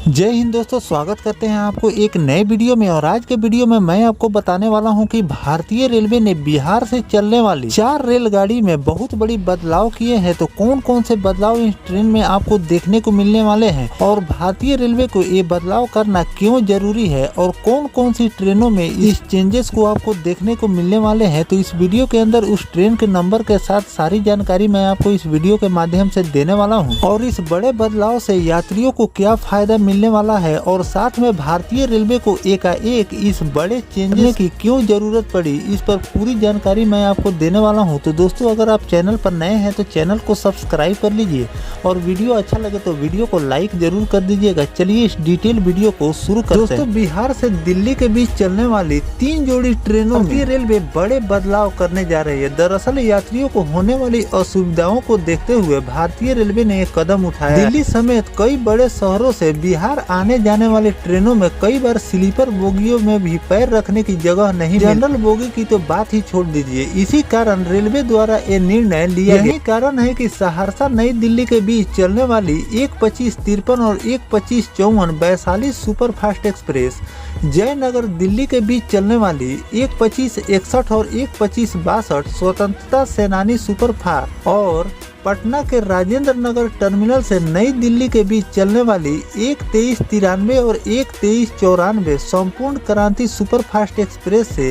जय हिंद दोस्तों, स्वागत करते हैं आपको एक नए वीडियो में। और आज के वीडियो में मैं आपको बताने वाला हूं कि भारतीय रेलवे ने बिहार से चलने वाली 4 रेलगाड़ी में बहुत बड़ी बदलाव किए हैं। तो कौन कौन से बदलाव इस ट्रेन में आपको देखने को मिलने वाले हैं और भारतीय रेलवे को ये बदलाव करना क्यों जरूरी है और कौन कौन सी ट्रेनों में इस चेंजेस को आपको देखने को मिलने वाले हैं, तो इस वीडियो के अंदर उस ट्रेन के नंबर के साथ सारी जानकारी मैं आपको इस वीडियो के माध्यम से देने वाला हूँ। और इस बड़े बदलाव से यात्रियों को क्या फायदा मिलने वाला है और साथ में भारतीय रेलवे को एकाएक इस बड़े चेंजेस की क्यों जरूरत पड़ी, इस पर पूरी जानकारी मैं आपको देने वाला हूं। तो दोस्तों, अगर आप चैनल पर नए हैं तो चैनल को सब्सक्राइब कर लीजिए और वीडियो अच्छा लगे तो वीडियो को लाइक जरूर कर दीजिएगा। चलिए इस डिटेल वीडियो को शुरू करते हैं। दोस्तों, बिहार से दिल्ली के बीच चलने वाली 3 जोड़ी ट्रेनों में रेलवे बड़े बदलाव करने जा रही है। दरअसल यात्रियों को होने वाली असुविधाओं को देखते हुए भारतीय रेलवे ने एक कदम उठाया। दिल्ली समेत कई बड़े शहरों से बिहार आने जाने वाले ट्रेनों में कई बार स्लीपर बोगियों में भी पैर रखने की जगह नहीं, जनरल बोगी की तो बात ही छोड़ दीजिए। इसी कारण रेलवे द्वारा ये निर्णय लिया गया। यही कारण है कि सहरसा नई दिल्ली के बीच चलने वाली 1:25:53 और 1:25:54 Vaishali super fast express, Jaynagar Delhi के बीच चलने वाली 1:25:61 और 1:25:62 स्वतंत्रता सेनानी सुपर फास्ट और पटना के राजेंद्र नगर टर्मिनल से नई दिल्ली के बीच चलने वाली 1:23:93 और 1:23:94 संपूर्ण क्रांति सुपर फास्ट एक्सप्रेस से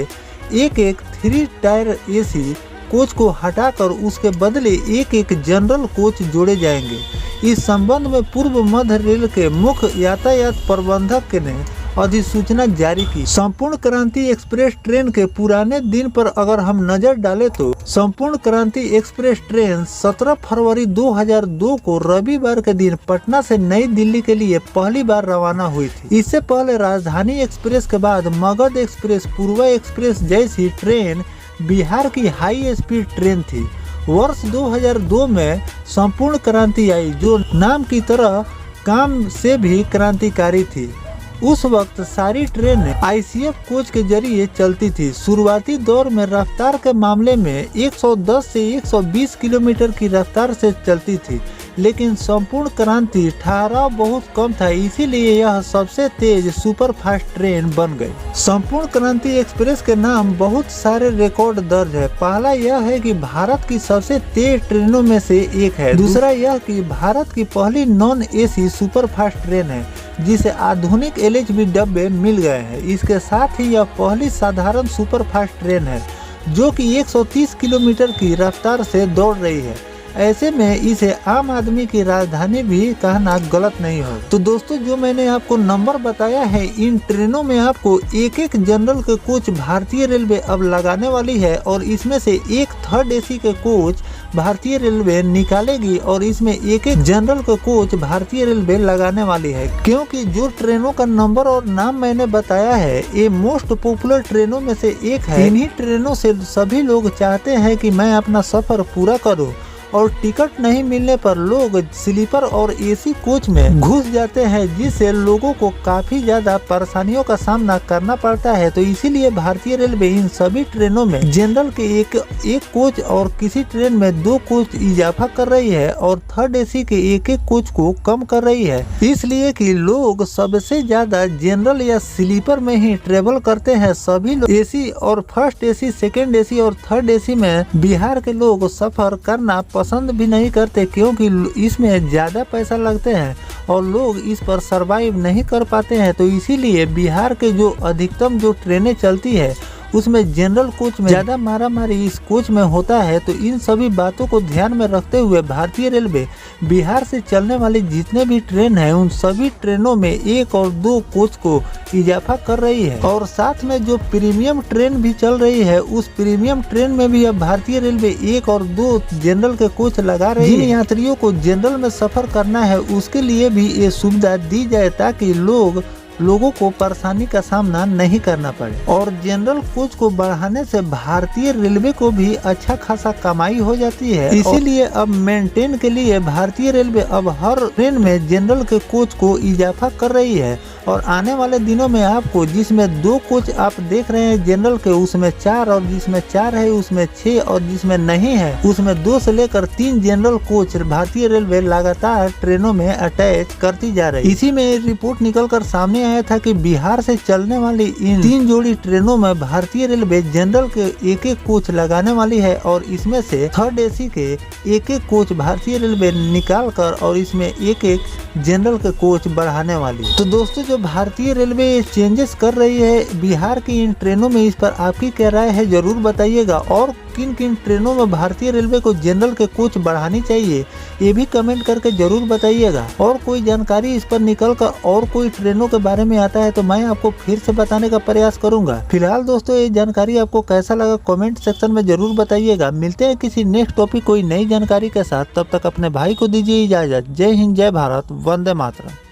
एक 3 टायर एसी कोच को हटाकर उसके बदले एक जनरल कोच जोड़े जाएंगे। इस संबंध में पूर्व मध्य रेल के मुख्य यातायात प्रबंधक ने अधिसूचना जारी की। संपूर्ण क्रांति एक्सप्रेस ट्रेन के पुराने दिन पर अगर हम नजर डालें तो संपूर्ण क्रांति एक्सप्रेस ट्रेन 17 फरवरी 2002 को रविवार के दिन पटना से नई दिल्ली के लिए पहली बार रवाना हुई थी। इससे पहले राजधानी एक्सप्रेस के बाद मगध एक्सप्रेस, पूर्वा एक्सप्रेस जैसी ट्रेन बिहार की हाई स्पीड ट्रेन थी। वर्ष 2002 में संपूर्ण क्रांति आई, जो नाम की तरह काम से भी क्रांतिकारी थी। उस वक्त सारी ट्रेनें आईसीएफ कोच के जरिए चलती थी। शुरुआती दौर में रफ्तार के मामले में 110 से 120 किलोमीटर की रफ्तार से चलती थी, लेकिन संपूर्ण क्रांति ठहराव बहुत कम था, इसीलिए यह सबसे तेज सुपर फास्ट ट्रेन बन गई। संपूर्ण क्रांति एक्सप्रेस के नाम बहुत सारे रिकॉर्ड दर्ज है। पहला यह है कि भारत की सबसे तेज ट्रेनों में से एक है। दूसरा यह कि भारत की पहली non AC super fast train है जिसे आधुनिक एलएचबी डब्बे मिल गए हैं। इसके साथ ही यह पहली साधारण सुपर फास्ट ट्रेन है जो कि 130 किलोमीटर की रफ्तार से दौड़ रही है। ऐसे में इसे आम आदमी की राजधानी भी कहना गलत नहीं हो। तो दोस्तों, जो मैंने आपको नंबर बताया है, इन ट्रेनों में आपको एक जनरल के कोच भारतीय रेलवे अब लगाने वाली है और इसमें से एक थर्ड एसी के कोच भारतीय रेलवे निकालेगी और इसमें एक जनरल का कोच भारतीय रेलवे लगाने वाली है। क्योंकि जो ट्रेनों का नंबर और नाम मैंने बताया है, ये मोस्ट पॉपुलर ट्रेनों में से एक है। इन्हीं ट्रेनों से सभी लोग चाहते हैं कि मैं अपना सफर पूरा करूं और टिकट नहीं मिलने पर लोग स्लीपर और एसी कोच में घुस जाते हैं, जिससे लोगों को काफी ज्यादा परेशानियों का सामना करना पड़ता है। तो इसीलिए भारतीय रेलवे इन सभी ट्रेनों में जनरल के एक कोच और किसी ट्रेन में 2 कोच इजाफा कर रही है और थर्ड एसी के एक कोच को कम कर रही है, इसलिए कि लोग सबसे ज्यादा जनरल या स्लीपर में ही ट्रेवल करते हैं। सभी लोग एसी और फर्स्ट एसी, सेकेंड एसी और थर्ड एसी में बिहार के लोग सफर करना पसंद भी नहीं करते, क्योंकि इसमें ज्यादा पैसा लगते हैं और लोग इस पर सरवाइव नहीं कर पाते हैं। तो इसीलिए बिहार के जो अधिकतम जो ट्रेनें चलती है उसमें जनरल कोच में ज्यादा मारामारी इस कोच में होता है। तो इन सभी बातों को ध्यान में रखते हुए भारतीय रेलवे बिहार से चलने वाली जितने भी ट्रेन है उन सभी ट्रेनों में 1 और 2 कोच को इजाफा कर रही है। और साथ में जो प्रीमियम ट्रेन भी चल रही है, उस प्रीमियम ट्रेन में भी अब भारतीय रेलवे 1 और 2 जनरल के कोच लगा रही है। जिन यात्रियों को जनरल में सफर करना है उसके लिए भी ये सुविधा दी जाए ताकि लोगों को परेशानी का सामना नहीं करना पड़े। और जनरल कोच को बढ़ाने से भारतीय रेलवे को भी अच्छा खासा कमाई हो जाती है। इसीलिए अब मेंटेन के लिए भारतीय रेलवे अब हर ट्रेन में जनरल के कोच को इजाफा कर रही है और आने वाले दिनों में आपको जिसमें 2 कोच आप देख रहे हैं जनरल के, उसमें 4 और जिसमें 4 है उसमें 6 और जिसमें नहीं है उसमें 2 से लेकर 3 जनरल कोच भारतीय रेलवे लगातार ट्रेनों में अटैच करती जा रही। इसी में रिपोर्ट निकलकर सामने आया था कि बिहार से चलने वाली इन 3 जोड़ी ट्रेनों में भारतीय रेलवे जनरल के एक कोच लगाने वाली है और इसमें से थर्ड एसी के एक कोच भारतीय रेलवे निकाल कर और इसमें एक जनरल के कोच बढ़ाने वाली। तो दोस्तों, जो भारतीय रेलवे चेंजेस कर रही है बिहार की इन ट्रेनों में, इस पर आपकी क्या राय है जरूर बताइएगा। और किन किन ट्रेनों में भारतीय रेलवे को जनरल के कोच बढ़ानी चाहिए ये भी कमेंट करके जरूर बताइएगा। और कोई जानकारी इस पर निकल कर और कोई ट्रेनों के बारे में आता है तो मैं आपको फिर से बताने का प्रयास करूंगा। फिलहाल दोस्तों, ये जानकारी आपको कैसा लगा कमेंट सेक्शन में जरूर बताइएगा। मिलते हैं किसी नेक्स्ट टॉपिक कोई नई जानकारी के साथ, तब तक अपने भाई को दीजिए इजाजत। जय हिंद, जय भारत, वंदे मातरम।